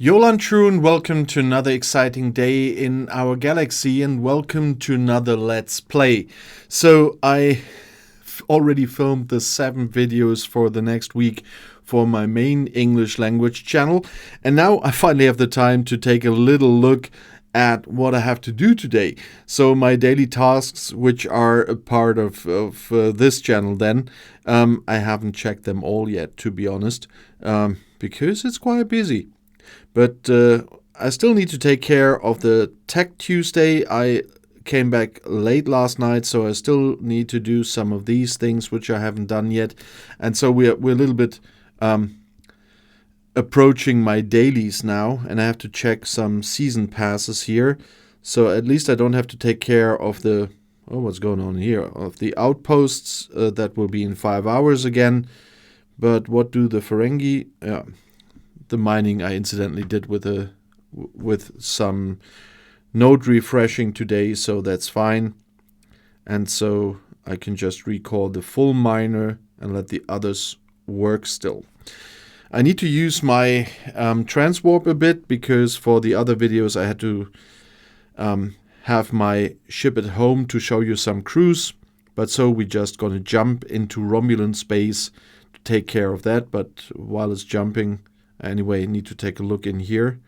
Jolan Trun, welcome to another exciting day in our galaxy and welcome to another Let's Play. So I already filmed the 7 videos for the next week for my main English language channel, and now I finally have the time to take a little look at what I have to do today. So my daily tasks, which are a part of this channel then, I haven't checked them all yet, to be honest, because it's quite busy. But I still need to take care of the Tech Tuesday. I came back late last night, so I still need to do some of these things which I haven't done yet. And so we're a little bit approaching my dailies now, and I have to check some season passes here. So at least I don't have to take care of the, what's going on here, of the outposts that will be in 5 hours again. But what do the Ferengi... The mining I incidentally did with some node refreshing today, so that's fine. And so I can just recall the full miner and let the others work still. I need to use my transwarp a bit, because for the other videos I had to have my ship at home to show you some crews. But so we're just going to jump into Romulan space to take care of that. But while it's jumping... Anyway, need to take a look in here.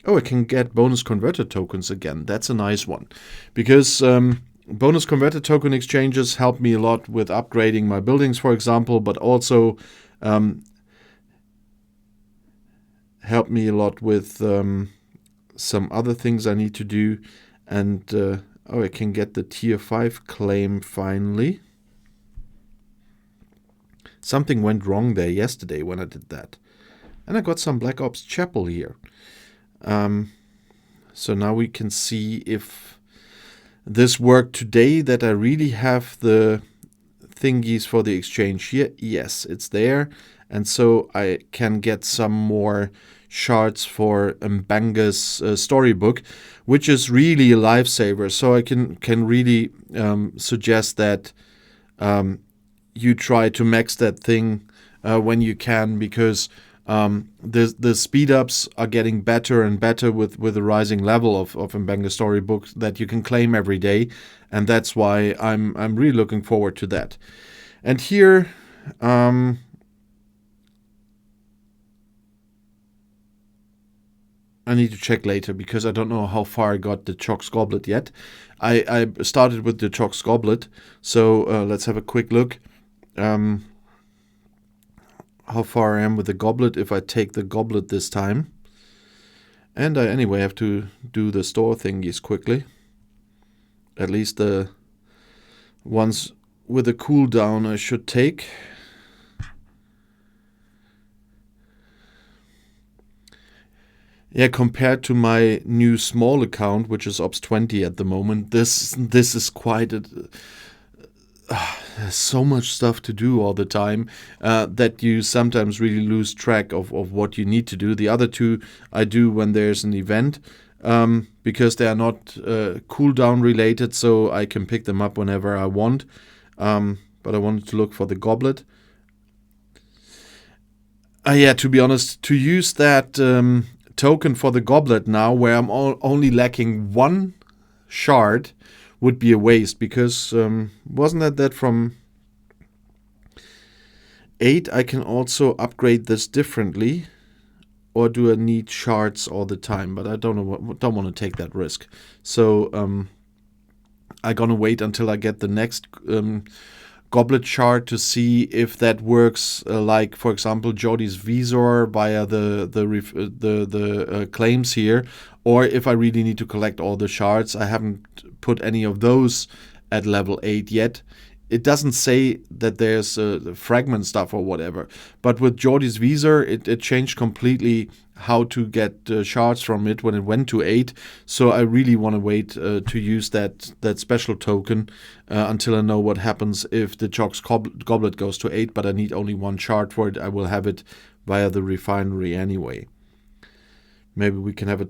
Oh, I can get bonus converter tokens again. That's a nice one. Because bonus converter token exchanges help me a lot with upgrading my buildings, for example, but also help me a lot with some other things I need to do. And, I can get the tier 5 claim finally. Something went wrong there yesterday when I did that. And I got some Black Ops Chapel here. So now we can see if this worked today, that I really have the thingies for the exchange here. Yes, it's there. And so I can get some more shards for Mbanga's storybook, which is really a lifesaver. So I can really suggest that you try to max that thing when you can, because... the speed ups are getting better and better with the rising level of Mbanga storybook that you can claim every day, and that's why I'm really looking forward to that. And here I need to check later, because I don't know how far I got the Chox Goblet yet. I started with the Chox Goblet, so let's have a quick look. How far I am with the goblet if I take the goblet this time. And I anyway have to do the store thingies quickly. At least the ones with a cooldown I should take. Yeah, compared to my new small account, which is Ops 20 at the moment, this is quite a... There's so much stuff to do all the time that you sometimes really lose track of what you need to do. The other two I do when there's an event, because they are not cooldown related, so I can pick them up whenever I want. But I wanted to look for the goblet. Yeah, to be honest, to use that token for the goblet now, where I'm only lacking 1 shard, would be a waste, because wasn't that from 8 I can also upgrade this differently, or do I need shards all the time? But I don't want to take that risk. So I'm gonna wait until I get the next goblet shard to see if that works, like for example Jordy's Visor via the claims here, or if I really need to collect all the shards. I haven't put any of those at level 8 yet. It doesn't say that there's fragment stuff or whatever, but with Jordy's Visor it changed completely how to get shards from it when it went to 8. So I really want to wait to use that special token until I know what happens if the Chox Goblet goes to 8, but I need only 1 shard for it. I will have it via the refinery anyway. Maybe we can have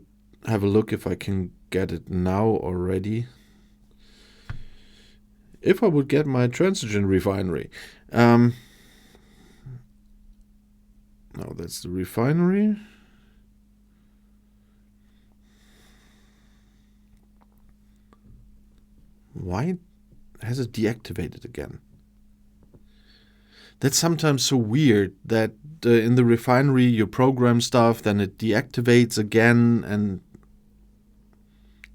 a look if I can get it now already. If I would get my transition refinery. No, that's the refinery. Why has it deactivated again? That's sometimes so weird that in the refinery you program stuff, then it deactivates again, and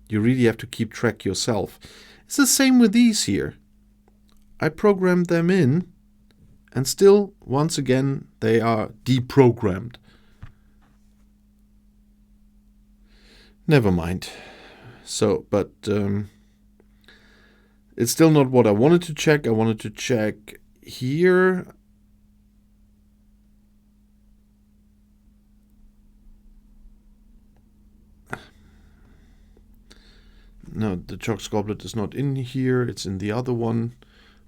you really have to keep track yourself. It's the same with these here. I programmed them in, and still, once again, they are deprogrammed. Never mind. So, but it's still not what I wanted to check. I wanted to check here. No, the Chalk's Goblet is not in here. It's in the other one.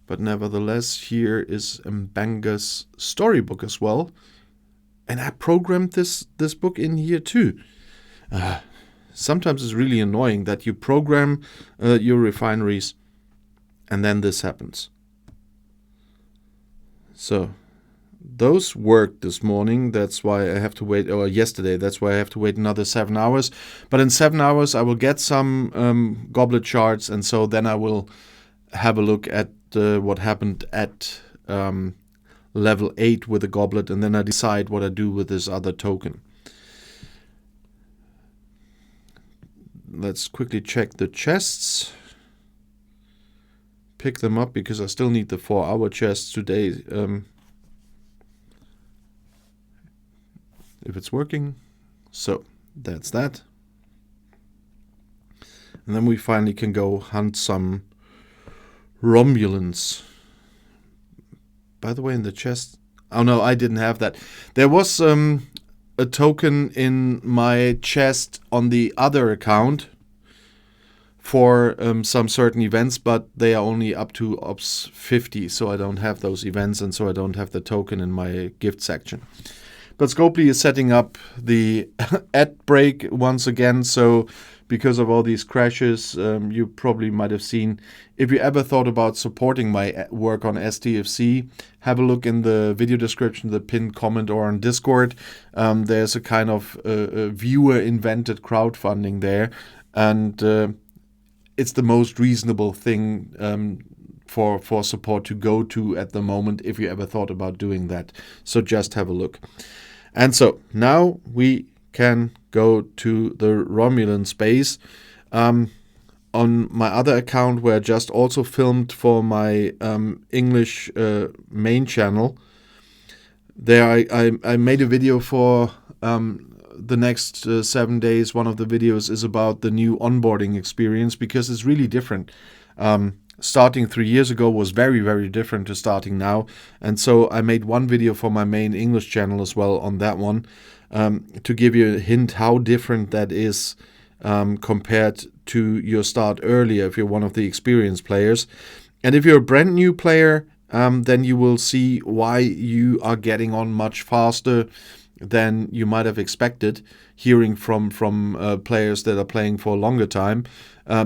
But nevertheless, here is Mbanga's storybook as well. And I programmed this book in here too. Sometimes it's really annoying that you program your refineries and then this happens. So those worked this morning. That's why I have to wait, or yesterday, that's why I have to wait another 7 hours. But in 7 hours, I will get some goblet shards, and so then I will have a look at what happened at level 8 with the goblet, and then I decide what I do with this other token. Let's quickly check the chests. Pick them up because I still need the 4-hour chests today. If it's working. So that's that. And then we finally can go hunt some Romulans. By the way, in the chest... Oh no, I didn't have that. There was a token in my chest on the other account for some certain events, but they are only up to Ops 50, so I don't have those events, and so I don't have the token in my gift section. But Scopely is setting up the ad break once again, so because of all these crashes, you probably might have seen. If you ever thought about supporting my work on STFC, have a look in the video description, the pinned comment, or on Discord. There's a kind of viewer-invented crowdfunding there, and it's the most reasonable thing for support to go to at the moment if you ever thought about doing that. So just have a look. And so now we can go to the Romulan space. On my other account, where I just also filmed for my English main channel, there I made a video for the next 7 days. One of the videos is about the new onboarding experience, because it's really different. Starting 3 years ago was very, very different to starting now. And so I made one video for my main English channel as well on that one, to give you a hint how different that is compared to your start earlier if you're one of the experienced players. And if you're a brand new player, then you will see why you are getting on much faster than you might have expected, hearing from players that are playing for a longer time,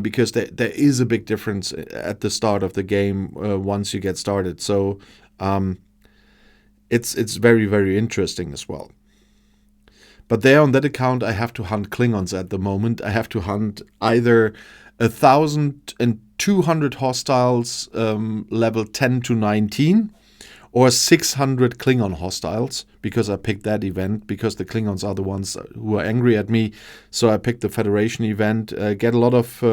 because there is a big difference at the start of the game once you get started. So it's very, very interesting as well. But there on that account, I have to hunt Klingons at the moment. I have to hunt either 1,200 hostiles level 10 to 19, or 600 Klingon hostiles, because I picked that event, because the Klingons are the ones who are angry at me. So I picked the Federation event, get a lot of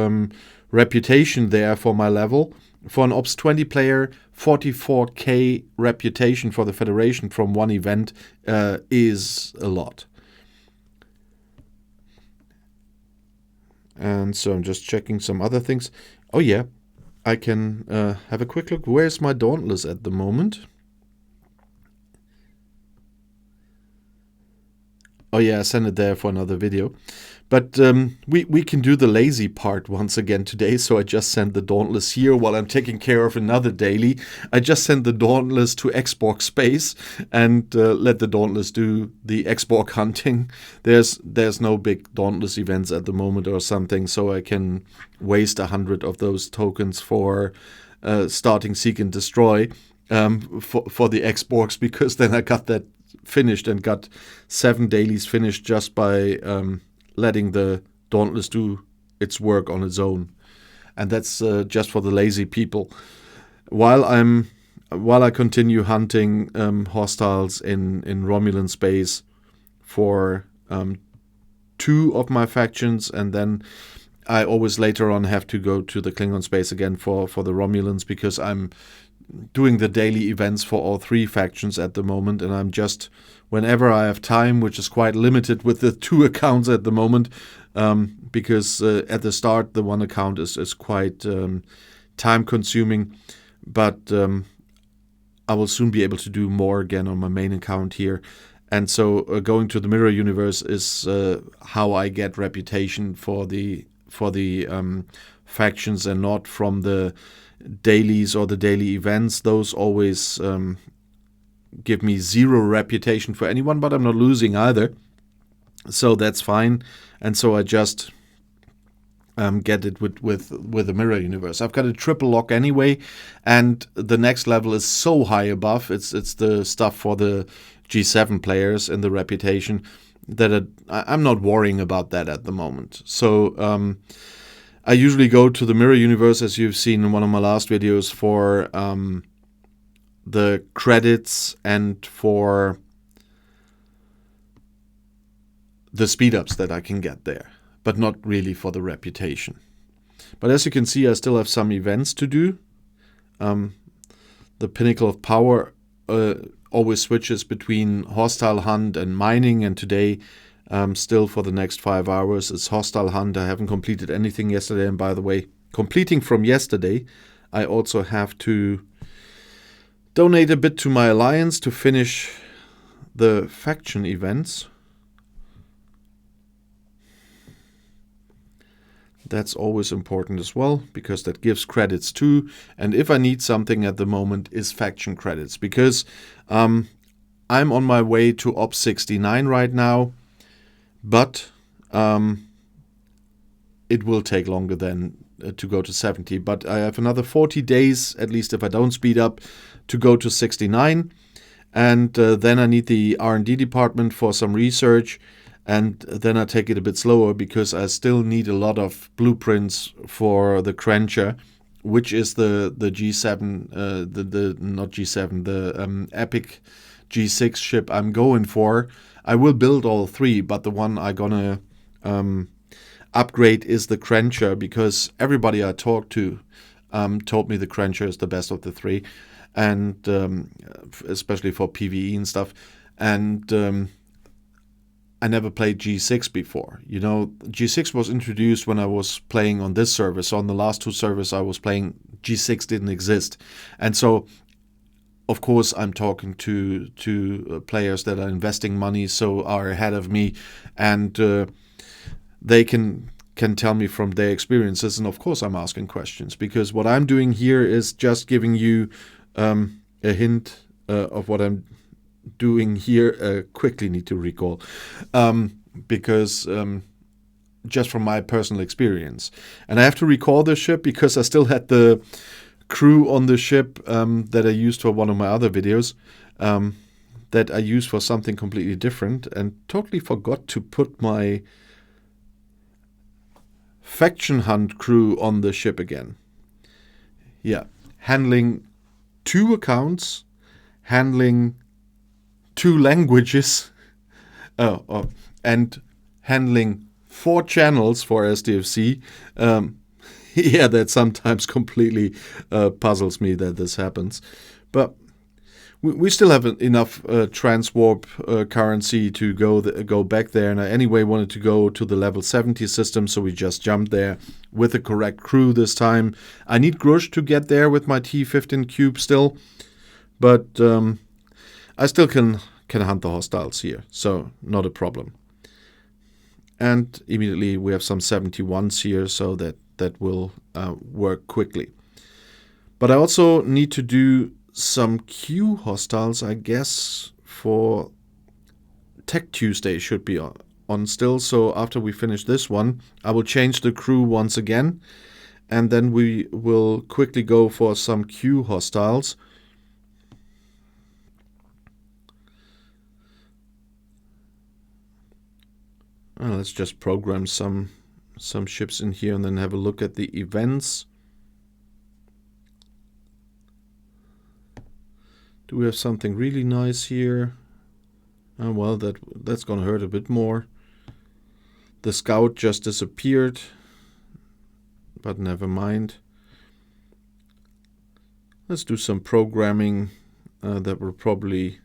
reputation there for my level. For an Ops 20 player, 44k reputation for the Federation from one event is a lot. And so I'm just checking some other things. Oh yeah, I can have a quick look. Where's my Dauntless at the moment? Oh yeah, I sent it there for another video. But we can do the lazy part once again today, so I just sent the Dauntless here while I'm taking care of another daily. I just sent the Dauntless to Xborg space and let the Dauntless do the Xborg hunting. There's no big Dauntless events at the moment or something, so I can waste 100 of those tokens for starting Seek and Destroy for the Xborgs, because then I got that finished and got 7 dailies finished just by letting the Dauntless do its work on its own. and that's just for the lazy people. While I continue hunting hostiles in Romulan space for 2 of my factions, and then I always later on have to go to the Klingon space again for the Romulans, because I'm doing the daily events for all 3 factions at the moment, and I'm just, whenever I have time, which is quite limited with the 2 accounts at the moment, because at the start the 1 account is quite time consuming, but I will soon be able to do more again on my main account here. And so going to the mirror universe is how I get reputation for the factions, and not from the dailies or the daily events. Those always give me 0 reputation for anyone, but I'm not losing either, so that's fine. And so I just get it with the mirror universe. I've got a triple lock anyway, and the next level is so high above. It's the stuff for the G7 players and the reputation that I'm not worrying about that at the moment. So I usually go to the mirror universe, as you've seen in one of my last videos, for the credits and for the speed ups that I can get there, but not really for the reputation. But as you can see, I still have some events to do. The Pinnacle of Power always switches between hostile hunt and mining, and today still for the next 5 hours it's hostile hunt. I haven't completed anything yesterday, and by the way, completing from yesterday, I also have to donate a bit to my alliance to finish the faction events. That's always important as well, because that gives credits too. And if I need something at the moment is faction credits, because I'm on my way to Op 69 right now, but it will take longer than to go to 70. But I have another 40 days, at least if I don't speed up, to go to 69. And then I need the R&D department for some research. And then I take it a bit slower, because I still need a lot of blueprints for the Crencher, which is the G7, the not G7, the Epic G6 ship I'm going for. I will build all 3, but the one I'm gonna upgrade is the Crencher, because everybody I talked to told me the Crencher is the best of the 3, and especially for PvE and stuff. And I never played G6 before. You know, G6 was introduced when I was playing on this server. So on the last 2 servers I was playing, G6 didn't exist. And so, of course, I'm talking to players that are investing money, so are ahead of me. And they can tell me from their experiences. And of course I'm asking questions, because what I'm doing here is just giving you a hint of what I'm doing here. Quickly need to recall, because just from my personal experience, and I have to recall the ship because I still had the crew on the ship that I used for one of my other videos, that I used for something completely different, and totally forgot to put my faction hunt crew on the ship again. Yeah, handling 2 accounts, handling 2 languages, and handling 4 channels for STFC. Yeah, that sometimes completely puzzles me that this happens. But we still have enough transwarp currency to go back there. And I anyway wanted to go to the level 70 system, so we just jumped there with the correct crew this time. I need Grush to get there with my T15 cube still, but I still can hunt the hostiles here, so not a problem. And immediately we have some 71s here, so that will work quickly. But I also need to do some Q hostiles, I guess, for Tech Tuesday should be on still. So after we finish this one, I will change the crew once again, and then we will quickly go for some Q hostiles. Let's just program some some ships in here and then have a look at the events. Do we have something really nice here? Oh, well, that's gonna hurt a bit more. The scout just disappeared, but never mind. Let's do some programming that will probably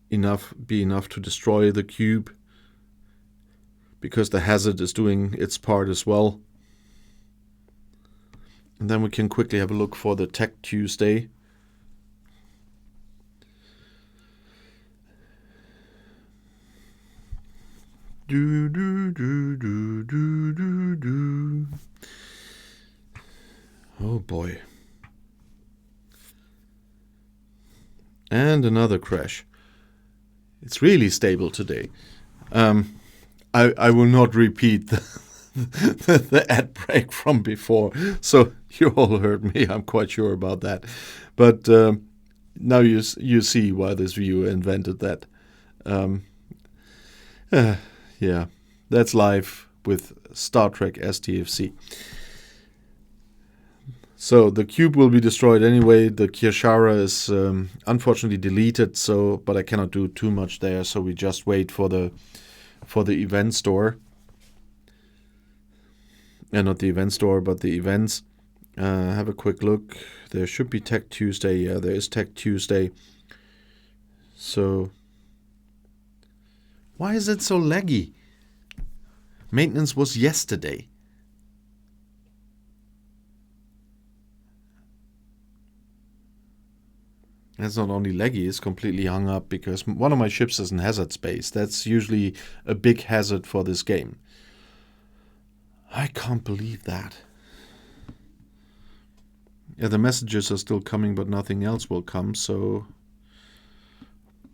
be enough to destroy the cube, because the hazard is doing its part as well. And then we can quickly have a look for the Tech Tuesday. Do do do do do do do. Oh boy. And another crash. It's really stable today. I will not repeat the ad break from before. So you all heard me. I'm quite sure about that. But now you see why this viewer invented that. Yeah, that's life with Star Trek STFC. So the cube will be destroyed anyway. The Kirshara is unfortunately deleted, but I cannot do too much there. So we just wait for the event store. Not the event store, but the events. Have a quick look. There should be Tech Tuesday. Yeah, there is Tech Tuesday. So why is it so laggy? Maintenance was yesterday. That's not only laggy, it's completely hung up because one of my ships is in hazard space. That's usually a big hazard for this game. I can't believe that. Yeah, the messages are still coming, but nothing else will come, so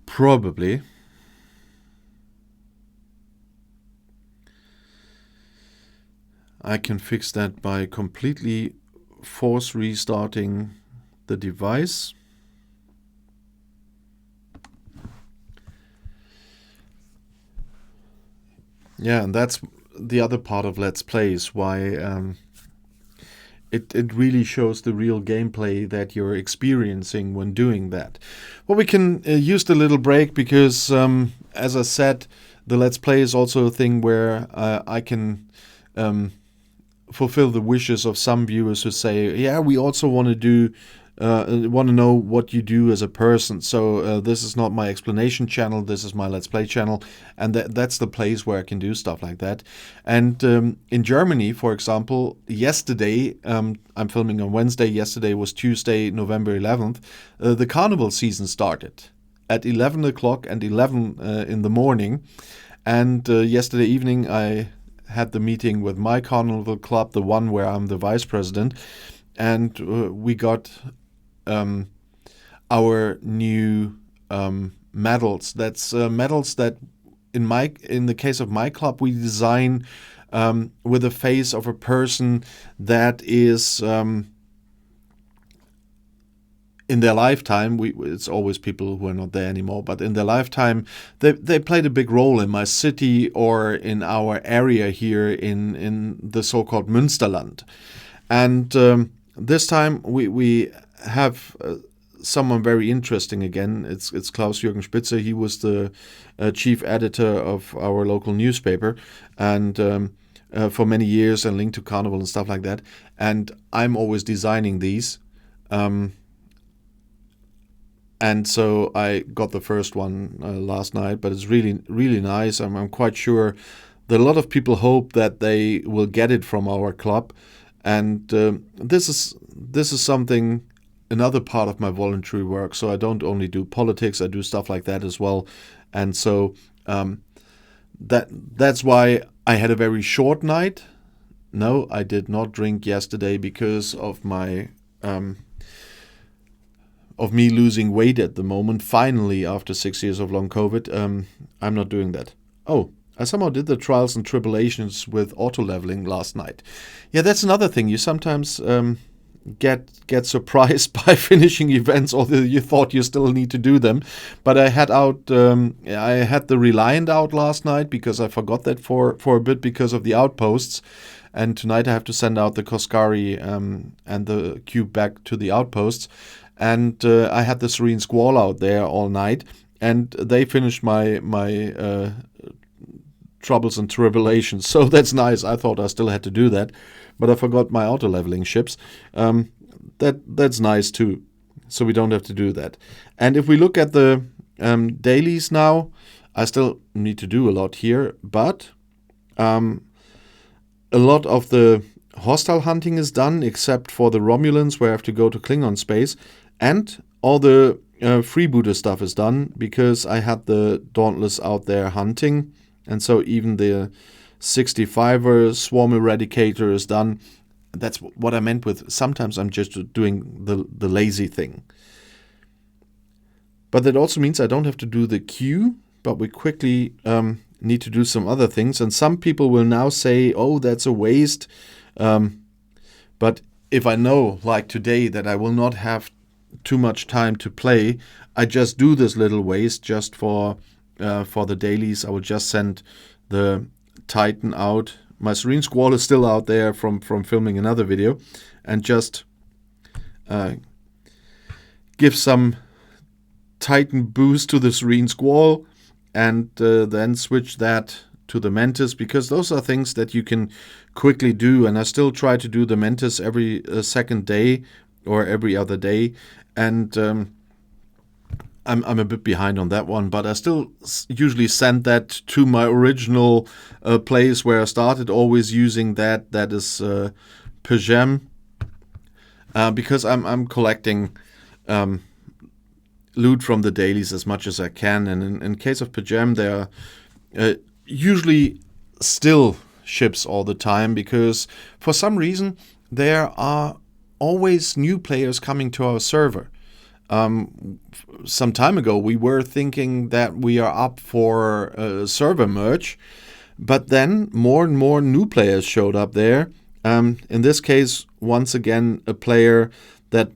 probably. I can fix that by completely force restarting the device. Yeah, and that's the other part of Let's Plays, why it really shows the real gameplay that you're experiencing when doing that. Well, we can use the little break because, as I said, the Let's Play is also a thing where I can fulfill the wishes of some viewers who say, yeah, we also want to know what you do as a person. So this is not my explanation channel, this is my Let's Play channel, and that's the place where I can do stuff like that. And in Germany, for example, yesterday, I'm filming on Wednesday, yesterday was Tuesday, November 11th, the carnival season started at 11 o'clock and 11 in the morning. And yesterday evening I had the meeting with my carnival club, the one where I'm the vice president, and we got our new medals. That's medals that in the case of my club we design with the face of a person that is in their lifetime, it's always people who are not there anymore, but in their lifetime, they played a big role in my city or in our area here in the so-called Münsterland. And this time we have someone very interesting again. It's Klaus-Jürgen Spitzer. He was the chief editor of our local newspaper, and for many years, and linked to Carnival and stuff like that. And I'm always designing these. And so I got the first one last night, but it's really, really nice. I'm quite sure that a lot of people hope that they will get it from our club. And this is something, another part of my voluntary work. So I don't only do politics, I do stuff like that as well. And so that's why I had a very short night. No, I did not drink yesterday because of my of me losing weight at the moment. Finally, after 6 years of long COVID, I'm not doing that. Oh, I somehow did the trials and tribulations with auto leveling last night. Yeah, that's another thing. You sometimes get surprised by finishing events, although you thought you still need to do them. But I had the Reliant out last night because I forgot that for a bit because of the outposts. And tonight I have to send out the Koskari and the cube back to the outposts. And I had the Serene Squall out there all night, and they finished my troubles and tribulations. So that's nice. I thought I still had to do that, but I forgot my auto-leveling ships. That's nice too. So we don't have to do that. And if we look at the dailies now, I still need to do a lot here, but a lot of the hostile hunting is done, except for the Romulans, where I have to go to Klingon space, and all the freebooter stuff is done because I had the Dauntless out there hunting. And so even the 65er Swarm Eradicator is done. That's what I meant with sometimes I'm just doing the lazy thing. But that also means I don't have to do the queue, but we quickly need to do some other things. And some people will now say, oh, that's a waste. But if I know, like today, that I will not have too much time to play, I just do this little waste just for the dailies. I will just send the Titan out. My Serene Squall is still out there from filming another video, and just give some Titan boost to the Serene Squall, and then switch that to the Mantis, because those are things that you can quickly do. And I still try to do the Mantis every second day or every other day, and I'm a bit behind on that one, but I still usually send that to my original place where I started, always using that. That is Pajam, because I'm collecting loot from the dailies as much as I can. And in case of Pajam, there are usually still ships all the time, because for some reason there are always new players coming to our server. Some time ago, we were thinking that we are up for a server merge, but then more and more new players showed up there. In this case, once again, a player that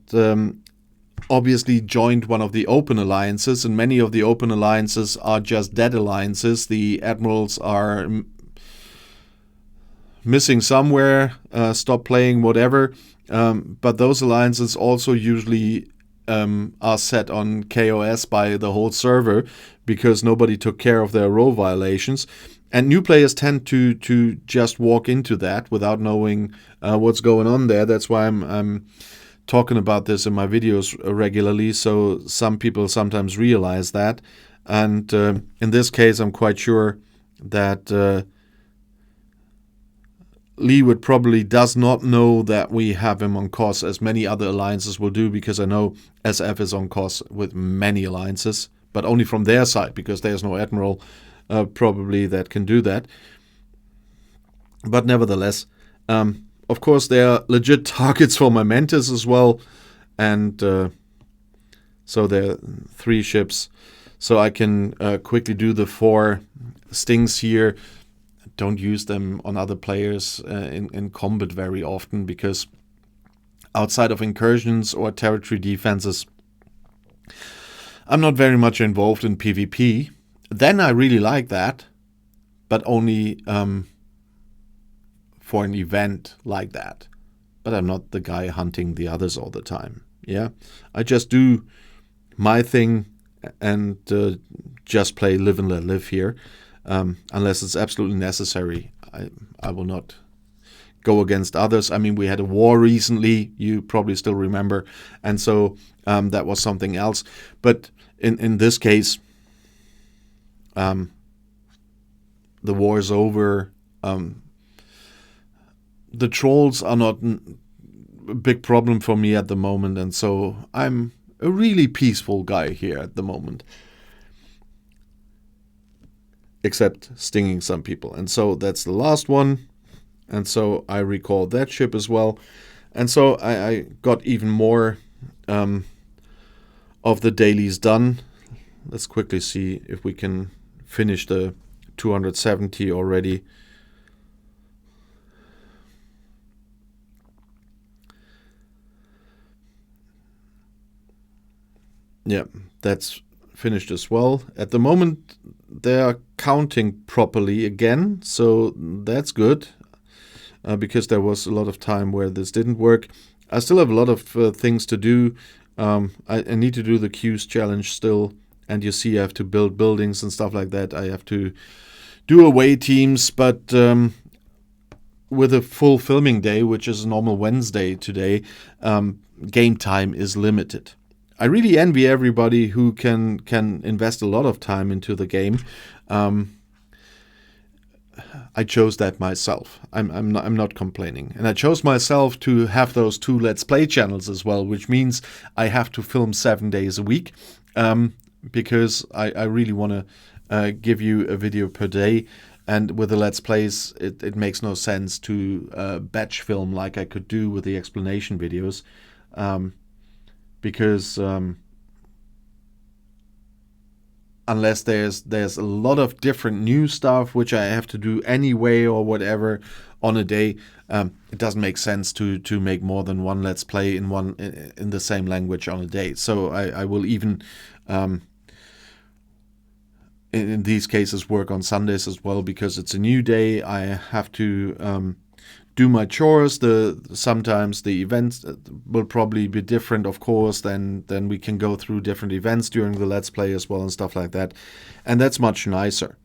obviously joined one of the open alliances, and many of the open alliances are just dead alliances. The admirals are missing somewhere, stop playing, whatever. But those alliances also usually are set on KOS by the whole server because nobody took care of their role violations. And new players tend to just walk into that without knowing what's going on there. That's why I'm talking about this in my videos regularly, so some people sometimes realize that. And in this case, I'm quite sure that Leeward probably does not know that we have him on COS, as many other alliances will do, because I know SF is on COS with many alliances, but only from their side, because there's no admiral probably that can do that. But nevertheless, of course, there are legit targets for my Mantis as well, and so there are 3 ships, so I can quickly do the 4 stings here. Don't use them on other players in combat very often, because outside of incursions or territory defenses, I'm not very much involved in PvP. Then I really like that, but only for an event like that. But I'm not the guy hunting the others all the time. Yeah, I just do my thing and just play live and let live here. Unless it's absolutely necessary, I will not go against others. I mean, we had a war recently, you probably still remember, and so that was something else. But in this case, the war is over. The trolls are not a big problem for me at the moment, and so I'm a really peaceful guy here at the moment. Except stinging some people. And so that's the last one. And so I recall that ship as well. And so I got even more of the dailies done. Let's quickly see if we can finish the 270 already. Yeah, that's finished as well. At the moment, they are counting properly again, so that's good. Because there was a lot of time where this didn't work. I still have a lot of things to do. I need to do the Q's challenge still, and you see I have to build buildings and stuff like that. I have to do away teams, but with a full filming day, which is a normal Wednesday today, game time is limited. I really envy everybody who can invest a lot of time into the game. I chose that myself. I'm not complaining, and I chose myself to have those 2 Let's Play channels as well, which means I have to film 7 days a week, because I really want to give you a video per day. And with the Let's Plays, it makes no sense to batch film like I could do with the explanation videos, because unless there's a lot of different new stuff which I have to do anyway or whatever on a day, it doesn't make sense to make more than 1 Let's Play in the same language on a day. So I will even in these cases work on Sundays as well, because it's a new day. I have to do my chores. Sometimes the events will probably be different, of course. Then we can go through different events during the Let's Play as well and stuff like that, and that's much nicer.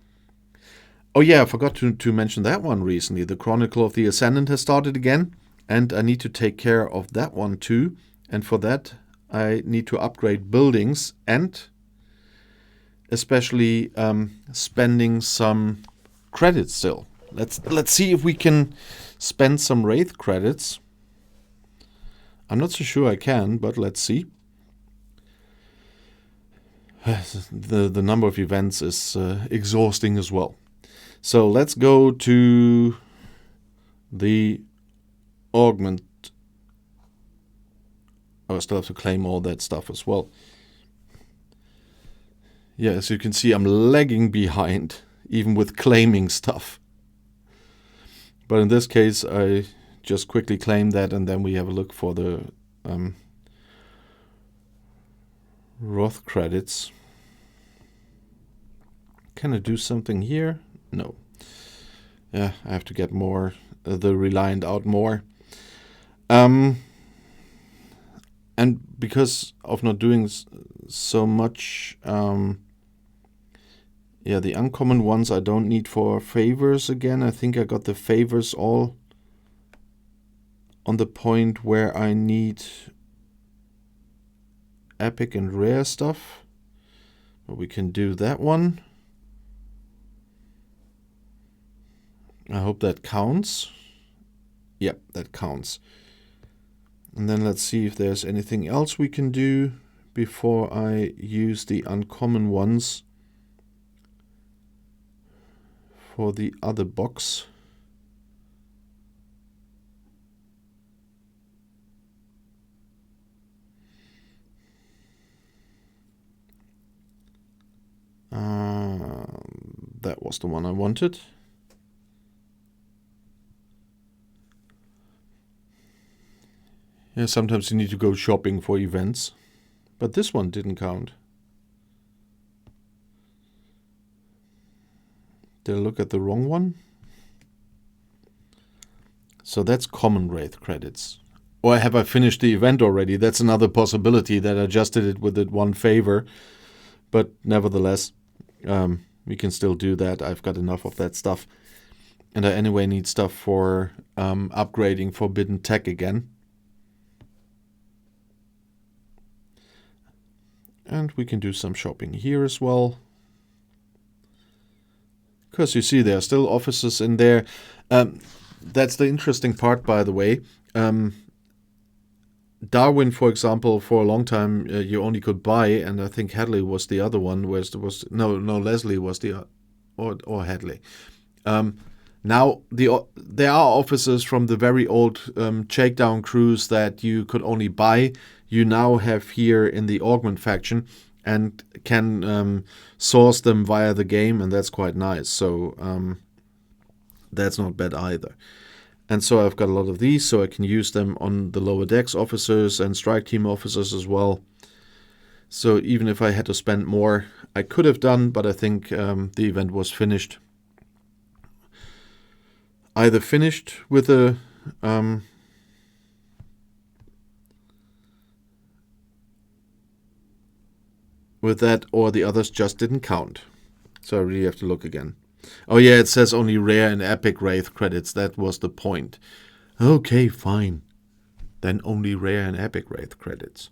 Oh yeah, I forgot to mention that one recently. The Chronicle of the Ascendant has started again, and I need to take care of that one too. And for that, I need to upgrade buildings and especially spending some credits still. Let's see if we can spend some Wraith credits. I'm not so sure I can, but let's see. The number of events is exhausting as well. So let's go to the augment. Oh, I still have to claim all that stuff as well. Yeah, as you can see, I'm lagging behind, even with claiming stuff. But in this case, I just quickly claim that, and then we have a look for the Roth credits. Can I do something here? No. Yeah, I have to get more, the Reliant out more. And because of not doing so much, yeah, the uncommon ones I don't need for favors again. I think I got the favors all on the point where I need epic and rare stuff. But we can do that one. I hope that counts. Yep, that counts. And then let's see if there's anything else we can do before I use the uncommon ones for the other box. That was the one I wanted. Yeah, sometimes you need to go shopping for events, but this one didn't count. Did I look at the wrong one? So that's common Wraith credits. Or have I finished the event already? That's another possibility, that I just did it with that one favor. But nevertheless, we can still do that. I've got enough of that stuff. And I anyway need stuff for upgrading Forbidden Tech again. And we can do some shopping here as well. Because you see there are still offices in there. That's the interesting part, by the way. Darwin, for example, for a long time you only could buy, and I think Hadley was the other one. Leslie was the or Hadley. Now there are officers from the very old Shakedown crews that you could only buy. You now have here in the Augment faction, and can source them via the game, and that's quite nice. So that's not bad either. And so I've got a lot of these, so I can use them on the lower decks officers and strike team officers as well. So even if I had to spend more, I could have done, but I think the event was finished. Either finished with a with that, or the others just didn't count. So I really have to look again. Oh yeah, it says only rare and epic wraith credits. That was the point. Okay, fine. Then only rare and epic wraith credits.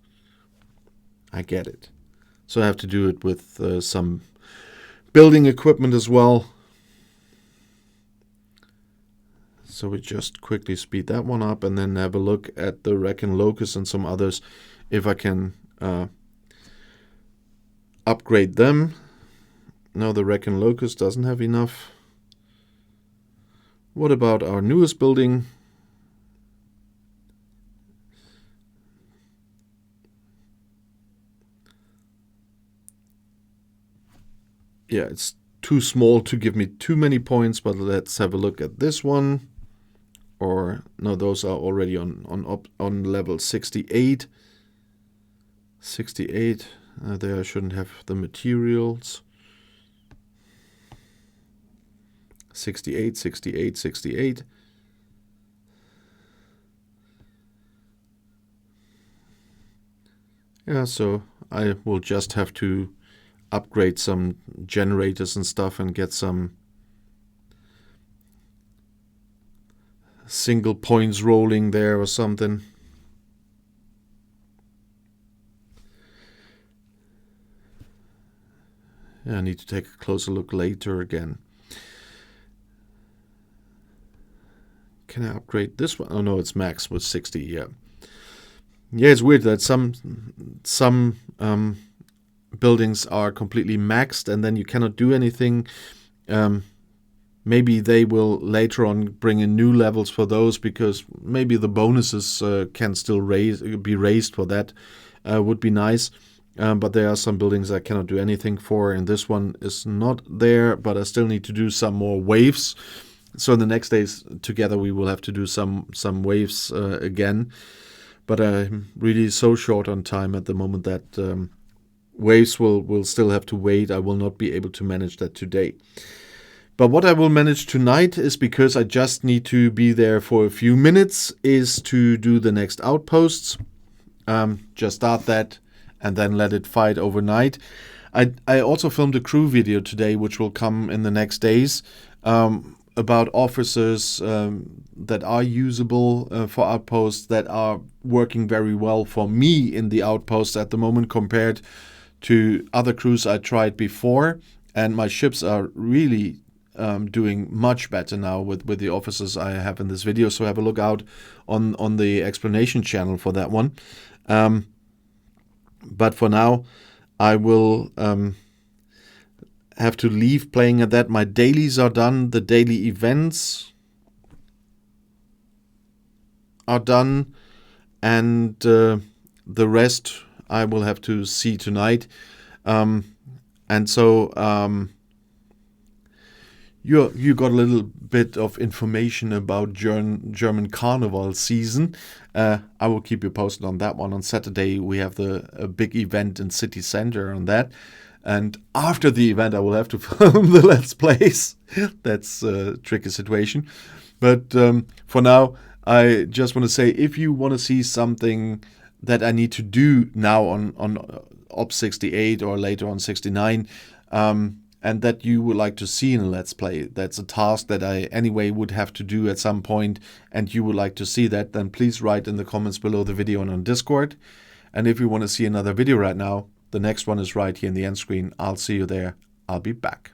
I get it. So I have to do it with some building equipment as well. So we just quickly speed that one up and then have a look at the Wreck and Locust and some others if I can upgrade them. No, the Wreck and Locust doesn't have enough. What about our newest building? Yeah, it's too small to give me too many points, but let's have a look at this one. Or no, those are already on level 68. 68. There I shouldn't have the materials. 68, 68, 68. Yeah, so I will just have to upgrade some generators and stuff and get some single points rolling there or something. Yeah, I need to take a closer look later again. Can I upgrade this one? Oh no, it's max with 60. Yeah, it's weird that some buildings are completely maxed and then you cannot do anything. Maybe they will later on bring in new levels for those, because maybe the bonuses can still be raised for that. Would be nice. But there are some buildings I cannot do anything for, and this one is not there, but I still need to do some more waves. So in the next days together we will have to do some waves again. But I'm really so short on time at the moment that waves will still have to wait. I will not be able to manage that today. But what I will manage tonight is, because I just need to be there for a few minutes, is to do the next outposts. Just start that and then let it fight overnight. I also filmed a crew video today, which will come in the next days, about officers that are usable for outposts, that are working very well for me in the outposts at the moment compared to other crews I tried before. And my ships are really doing much better now with the officers I have in this video. So have a look out on the explanation channel for that one. But for now, I will have to leave playing at that. My dailies are done. The daily events are done. And the rest I will have to see tonight. And so you got a little bit of information about German Carnival season. I will keep you posted on that one. On Saturday we have a big event in city center on that. And after the event, I will have to film the Let's Plays. That's a tricky situation. But for now, I just want to say, if you want to see something that I need to do now on Op 68 or later on 69, and that you would like to see in a Let's Play, that's a task that I anyway would have to do at some point, and you would like to see that, then please write in the comments below the video and on Discord. And if you want to see another video right now, the next one is right here in the end screen. I'll see you there. I'll be back.